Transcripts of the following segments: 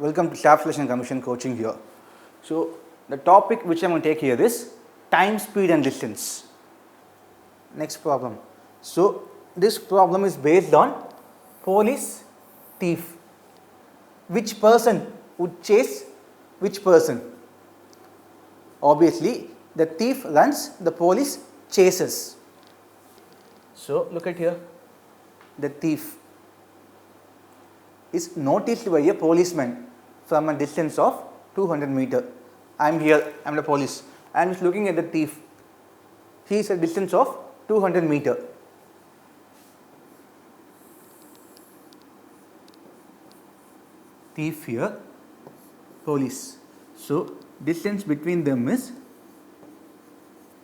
welcome to Staff Selection Commission coaching here. So the topic which I am going to take here is time, speed and distance. Next problem. So this problem is based on police, thief. Which person would chase which person? Obviously the thief runs, the police chases. So look at here, the thief is noticed by a policeman from a distance of 200 meter. I am here, I am the police, I am just looking at the thief. He is a distance of 200 meter. Thief here, police. So distance between them is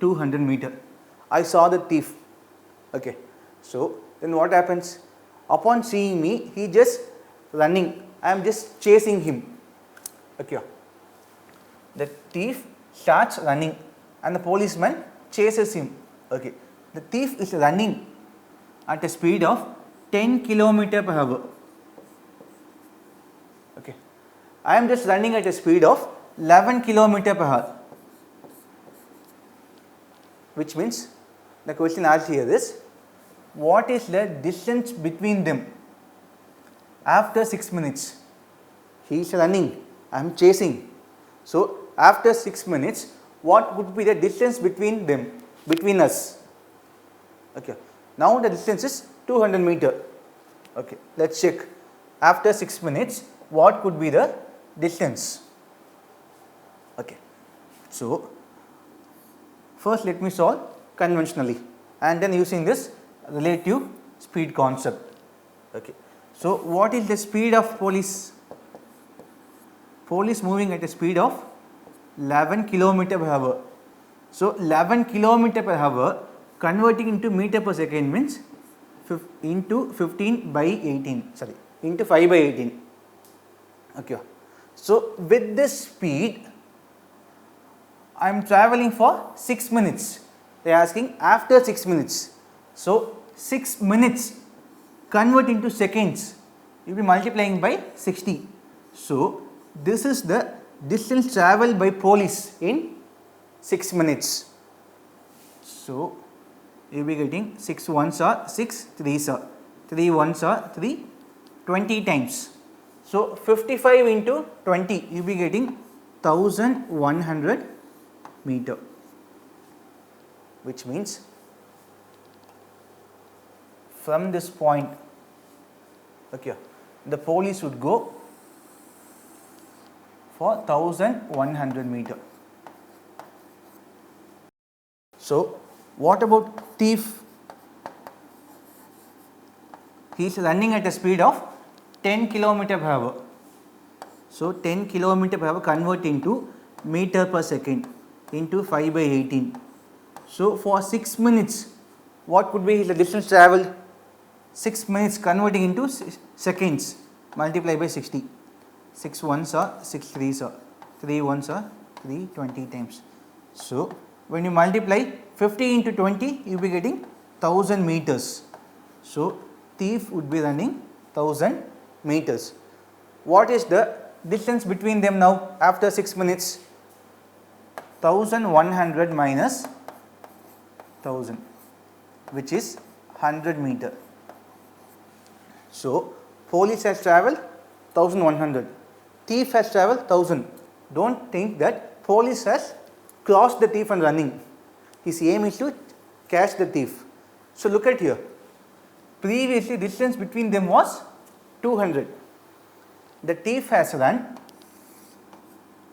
200 meter. I saw the thief. Okay. So then what happens? Upon seeing me, he just running. I am just chasing him. Okay. The thief starts running and the policeman chases him. Okay. The thief is running at a speed of 10 km per hour. Okay. I am just running at a speed of 11 km per hour. Which means the question asked here is, what is the distance between them after 6 minutes? He is running, I am chasing. So after 6 minutes, what would be the distance between them, between us? Okay. Now the distance is 200 meter. Okay. Let us check. After 6 minutes, what could be the distance? Okay. So first let me solve conventionally and then using this relative speed concept. Okay. So what is the speed of police? Police moving at a speed of 11 km per hour. So 11 km per hour converting into meter per second means into 15 by 18, sorry, into 5 by 18. Okay. So with this speed I am travelling for 6 minutes. They are asking after 6 minutes. So 6 minutes convert into seconds, you will be multiplying by 60. So this is the distance travelled by police in 6 minutes. So you will be getting 6 ones are 6, 3s are 3 ones are 3, 20 times. So 55 into 20, you will be getting 1100 meter, which means from this point, okay, the police would go for 1100 meter. So what about thief? He is running at a speed of 10 km per hour. So 10 km per hour convert into meter per second into 5 by 18. So for 6 minutes, what could be the distance travelled? 6 minutes converting into seconds, multiply by 60. 6 ones are 6 threes are 3 ones are 3, 20 times. So when you multiply 50 into 20, you will be getting 1000 meters. So thief would be running 1000 meters. What is the distance between them now after 6 minutes? 1100 minus 1000, which is 100 meter. So police has travelled 1100, thief has travelled 1000. Don't think that police has crossed the thief and running. His aim is to catch the thief. So look at here. Previously distance between them was 200. The thief has run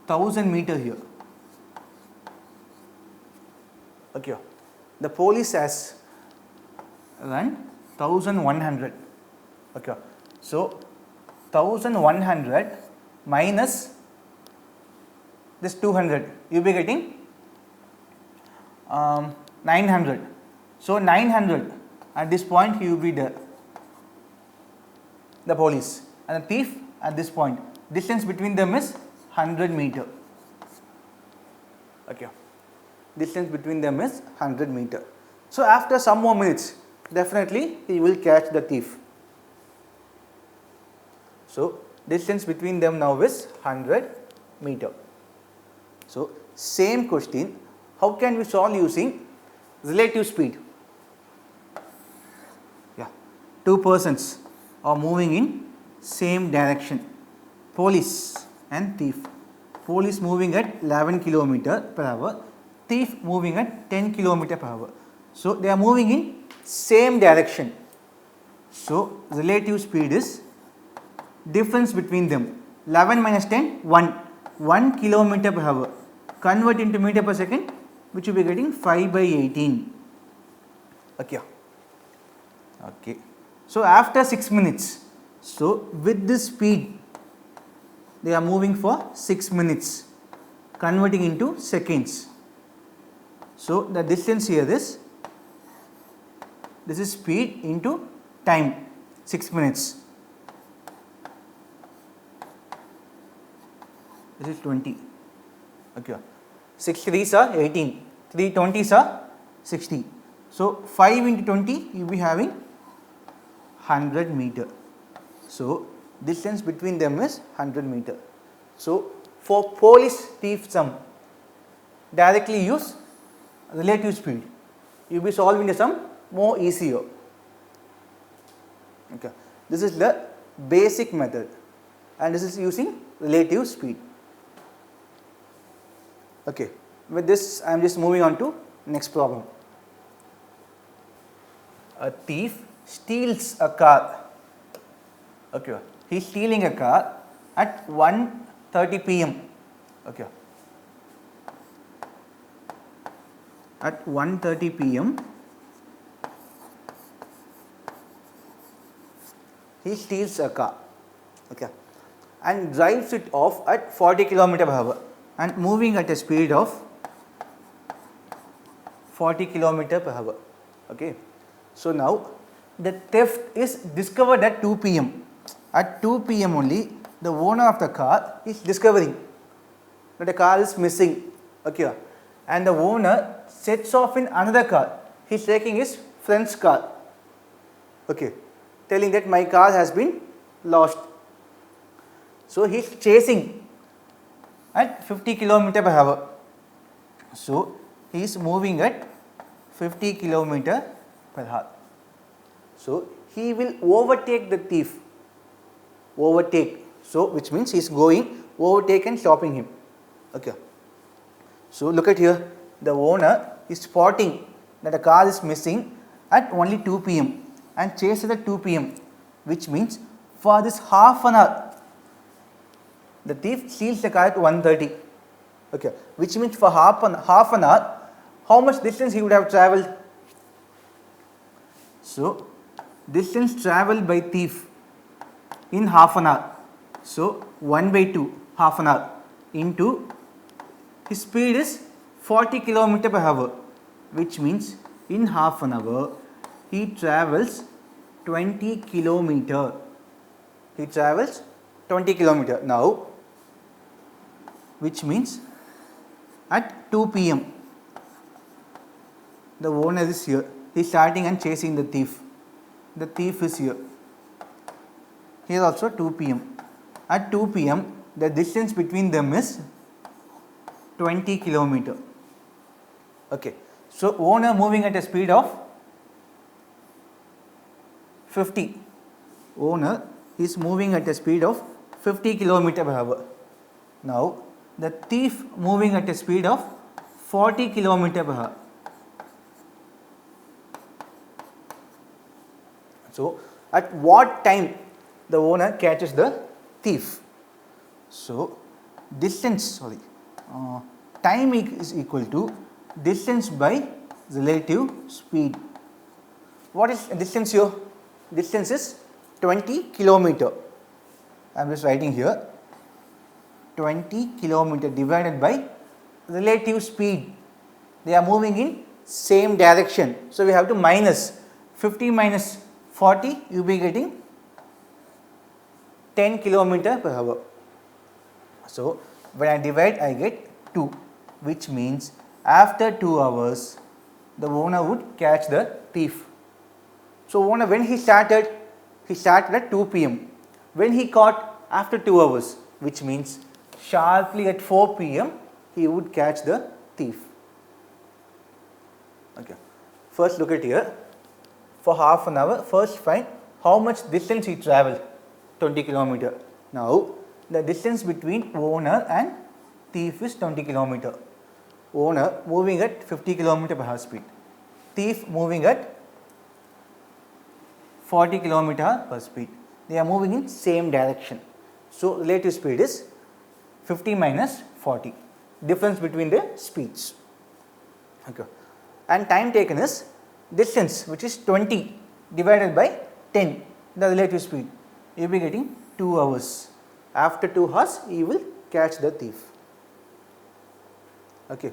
1000 meter here. Okay. The police has run 1100. Okay. So 1100 minus this 200, you will be getting 900. So 900 at this point he will be there, the police, and the thief at this point. Distance between them is 100 meter. Okay. Distance between them is 100 meter. So after some more minutes, definitely he will catch the thief. So distance between them now is 100 meter. So, same question, how can we solve using relative speed? Yeah, two persons are moving in same direction, police and thief. Police moving at 11 kilometer per hour, thief moving at 10 kilometer per hour. So, they are moving in same direction. So, relative speed is difference between them. 11 minus 10, 1 kilometer per hour. Convert into meter per second, which will be getting 5 by 18. Okay. Okay. So, after 6 minutes, so with this speed, they are moving for 6 minutes, converting into seconds. So, the distance here is, this is speed into time, 6 minutes. This is 20. Okay. 6 3s are 18, 3 20s are 60. So, 5 into 20 you will be having 100 meter. So, distance between them is 100 meter. So, for police thief sum, directly use relative speed. You will be solving the sum more easier. Okay. This is the basic method and this is using relative speed. Okay. With this, I am just moving on to next problem. A thief steals a car. Okay. He is stealing a car at 1:30 p.m. Okay. At 1:30 p.m. he steals a car. Okay. And drives it off at 40 km per hour and moving at a speed of 40 km per hour. Okay. So, now the theft is discovered at 2 p.m. At 2 p.m. only the owner of the car is discovering that the car is missing. Okay. And the owner sets off in another car. He is taking his friend's car. Okay. Telling that my car has been lost. So, he is chasing at 50 km per hour. So, he is moving at 50 km per hour. So, he will overtake the thief. Overtake. So, which means he is going, overtake and stopping him. Okay. So, look at here. The owner is spotting that the car is missing at only 2 p.m. and chases at 2 p.m. which means for this half an hour the thief steals the car at 1:30. Okay. Which means for half an hour, how much distance he would have travelled? So, distance travelled by thief in half an hour. So, 1/2 half an hour into his speed is 40 km per hour, which means in half an hour he travels 20 km. He travels 20 km. Now, which means at 2 p.m. the owner is here. He is starting and chasing the thief. The thief is here. Here also 2 p.m. At 2 p.m. the distance between them is 20 km. Okay. So, owner moving at a speed of 50. Owner is moving at a speed of 50 km per hour. Now, the thief moving at a speed of 40 km per hour. So, at what time the owner catches the thief? So, time is equal to distance by relative speed. What is distance here? Distance is 20 kilometer. I am just writing here 20 kilometer divided by relative speed. They are moving in same direction. So, we have to minus 50 minus 40, you will be getting 10 km per hour. So, when I divide, I get 2, which means after 2 hours, the owner would catch the thief. So, owner, when he started at 2 p.m. When he caught, after 2 hours, which means sharply at 4 p.m. he would catch the thief. Okay. First look at here. For half an hour, first find how much distance he travelled, 20 km. Now, the distance between owner and thief is 20 km. Owner moving at 50 km per hour speed. Thief moving at 40 km per speed. They are moving in same direction. So, relative speed is 50 minus 40. Difference between the speeds. Okay. And time taken is distance, which is 20 divided by 10, the relative speed. You will be getting 2 hours. After 2 hours, you will catch the thief. Okay.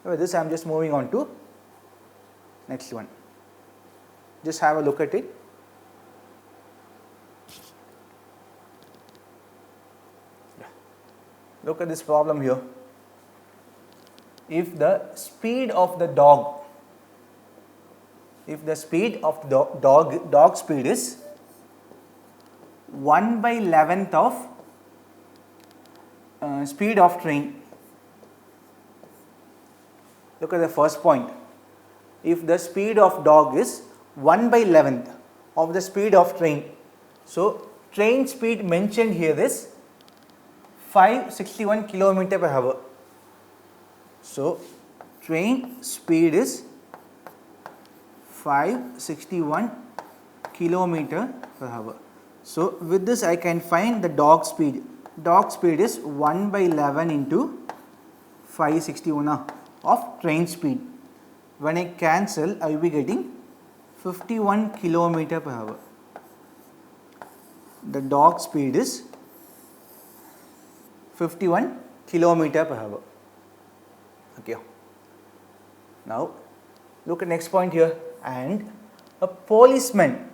With this, I am just moving on to next one. Just have a look at it. Look at this problem here. If the speed of the dog, dog speed is 1/11th of speed of train. Look at the first point. If the speed of dog is 1/11th of the speed of train, so train speed mentioned here is 561 km per hour. So, train speed is 561 km per hour. So, with this I can find the dog speed. Dog speed is 1/11 into 561 of train speed. When I cancel, I will be getting 51 km per hour. The dog speed is 51 km per hour. Okay. Now, look at next point here. And a policeman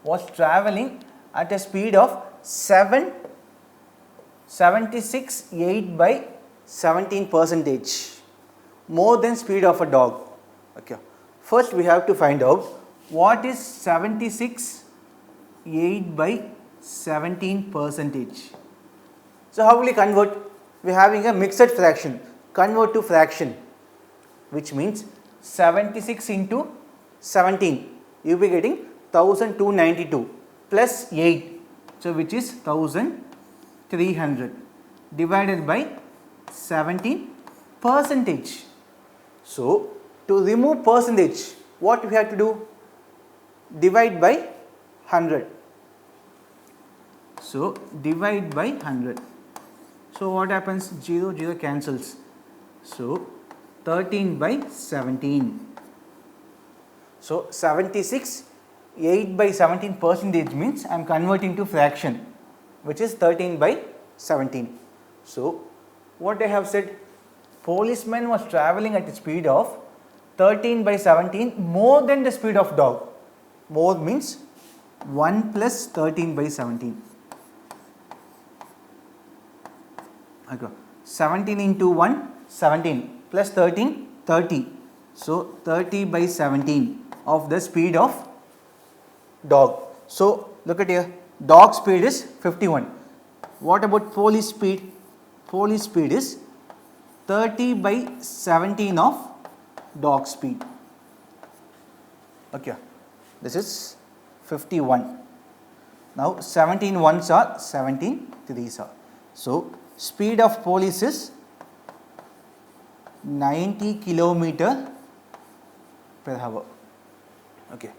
was travelling at a speed of 76.8 by 17%, more than speed of a dog. Okay. First, we have to find out what is 76.8 by 17%. So, how will we convert? We are having a mixed fraction. Convert to fraction, which means 76 into 17. You will be getting 1292 plus 8. So, which is 1300 divided by 17%. So, to remove percentage, what we have to do? Divide by 100. So, divide by 100. So, what happens? 0, 0 cancels. So, 13 by 17. So, 76, 8 by 17% means I am converting to fraction, which is 13 by 17. So, what I have said, policeman was travelling at a speed of 13 by 17 more than the speed of dog. More means 1 plus 13 by 17. Okay. 17 into 1, 17 plus 13, 30. So, 30 by 17 of the speed of dog. So, look at here, dog speed is 51. What about police speed? Police speed is 30 by 17 of dog speed. Okay, this is 51. Now, 17 ones are 17 threes are. So, speed of police is 90 km per hour. Okay.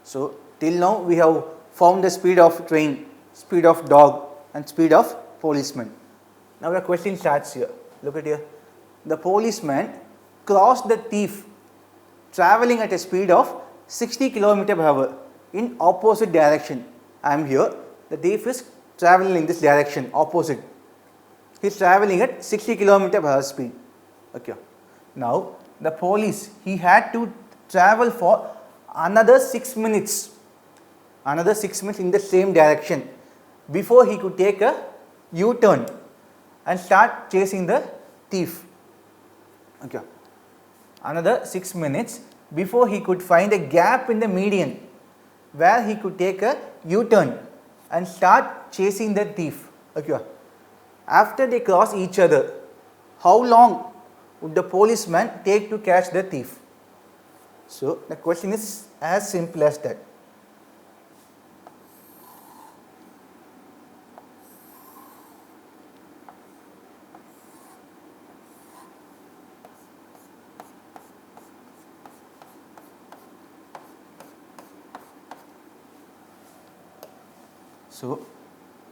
So, till now we have found the speed of train, speed of dog and speed of policeman. Now, the question starts here. Look at here. The policeman crossed the thief travelling at a speed of 60 km per hour in opposite direction. I am here. The thief is travelling in this direction, opposite. He is travelling at 60 km per hour speed. Okay. Now, the police, he had to travel for another 6 minutes. Another 6 minutes in the same direction before he could take a U-turn and start chasing the thief. Okay. Another 6 minutes before he could find a gap in the median where he could take a U-turn and start chasing the thief. Okay. After they cross each other, how long would the policeman take to catch the thief? So the question is as simple as that. So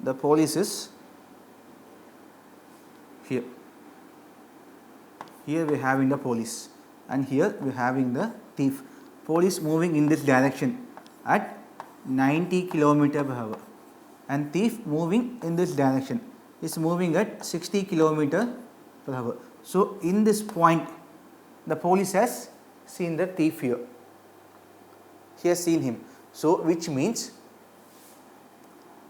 the police is here. Here we are having the police and here we are having the thief. Police moving in this direction at 90 km/h and thief moving in this direction is moving at 60 km/h. So in this point the police has seen the thief here. He has seen him. So which means,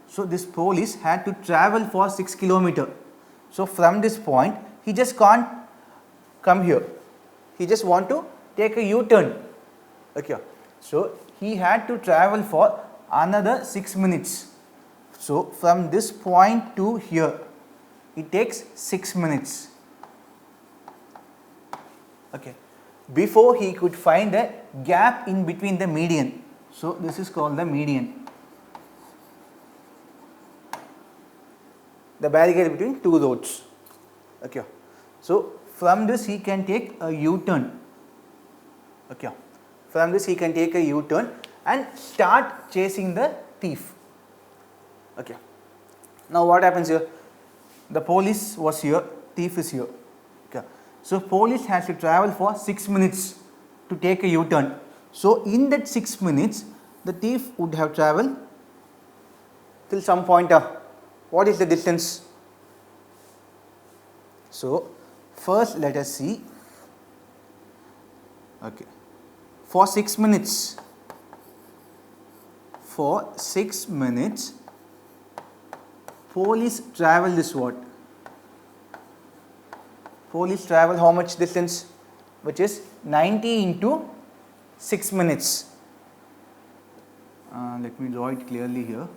so this police had to travel for 6 km. So from this point he just can't come here. He just want to take a U-turn. Okay. So he had to travel for another 6 minutes. So from this point to here it takes 6 minutes. Okay. Before he could find a gap in between the median. So this is called the median. The barrier between two roads. Okay. So from this he can take a U-turn. Okay. From this he can take a U-turn and start chasing the thief. Okay. Now what happens here? The police was here, thief is here. Okay. So police has to travel for 6 minutes to take a U-turn. So in that 6 minutes the thief would have traveled till some point. What is the distance? So first let us see. Okay. For 6 minutes, police travel this what? Police travel how much distance? Which is 90 into 6 minutes. Let me draw it clearly here.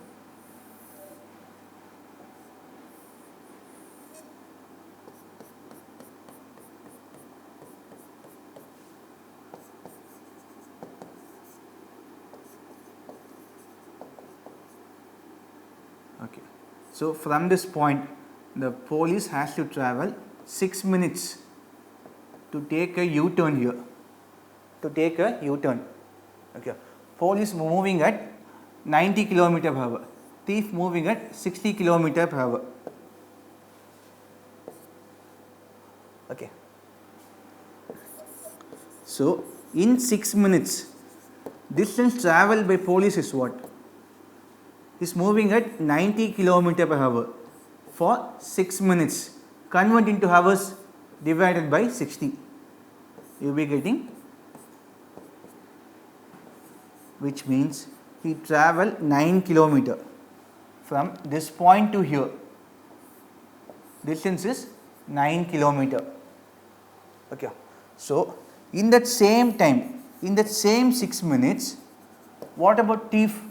Okay. So from this point the police has to travel 6 minutes to take a U-turn here. To take a U-turn. Okay. Police moving at 90 km/h. Thief moving at 60 km/h. Okay. So in 6 minutes distance travelled by police is what? Is moving at 90 km/h for 6 minutes. Convert into hours divided by 60. You will be getting, which means he travelled 9 km from this point to here. Distance is 9 km. Okay. So in that same time, in that same 6 minutes, what about thief?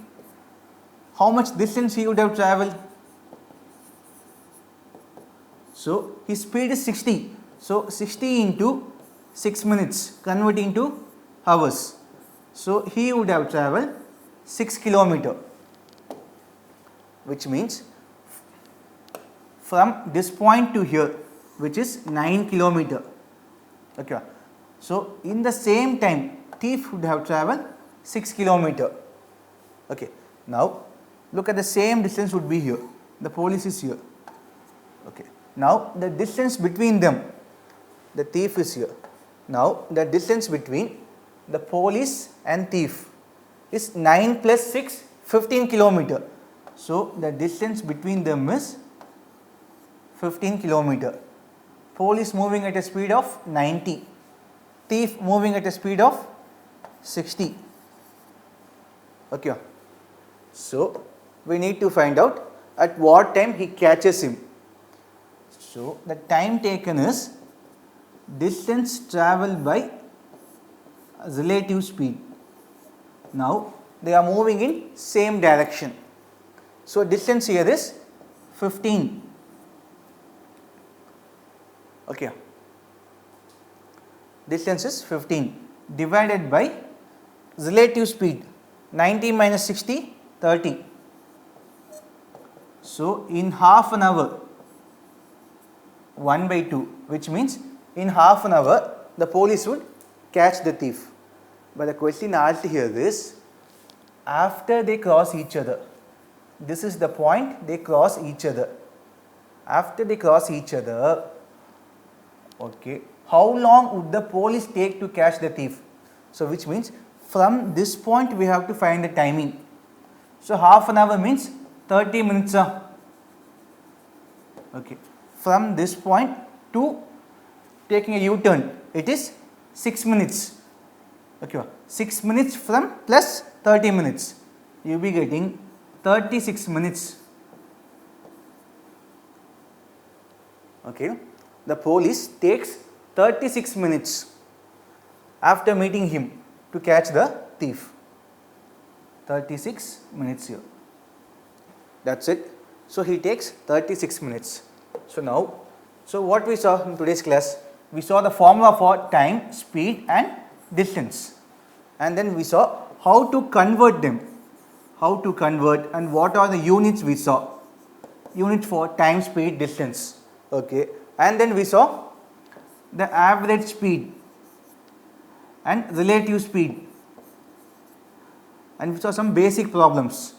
How much distance he would have travelled? So his speed is 60. So 60 into 6 minutes converting to hours. So he would have travelled 6 km, which means from this point to here, which is 9 km. Okay. So in the same time thief would have travelled 6 km. Okay. Now look at the same distance would be here. The police is here. Okay. Now the distance between them, the thief is here. Now the distance between the police and thief is 9 plus 6, 15 km. So the distance between them is 15 km. Police moving at a speed of 90. Thief moving at a speed of 60. Okay. So we need to find out at what time he catches him. So the time taken is distance travelled by relative speed. Now they are moving in same direction. So distance here is 15. Okay. Distance is 15 divided by relative speed 90 minus 60 30. So in half an hour 1 by 2, which means in half an hour the police would catch the thief. But the question asked here is, after they cross each other, this is the point they cross each other. After they cross each other, okay, how long would the police take to catch the thief? So which means from this point we have to find the timing. So half an hour means 30 minutes. Okay. From this point to taking a U-turn, it is 6 minutes. Okay. 6 minutes from plus 30 minutes. You will be getting 36 minutes. Okay. The police takes 36 minutes after meeting him to catch the thief. 36 minutes here. That's it. So he takes 36 minutes. So now, so what we saw in today's class, we saw the formula for time, speed and distance. And then we saw how to convert them. How to convert and what are the units we saw. Units for time, speed, distance. Okay. And then we saw the average speed and relative speed. And we saw some basic problems.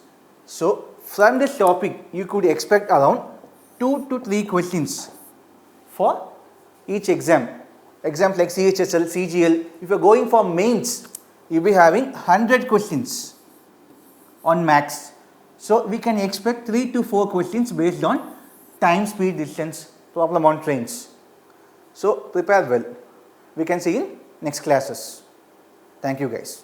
So from this topic you could expect around 2 to 3 questions for each exam. Exams like CHSL, CGL, if you are going for mains, you will be having 100 questions on max. So we can expect 3 to 4 questions based on time, speed, distance, problem on trains. So prepare well. We can see in next classes. Thank you guys.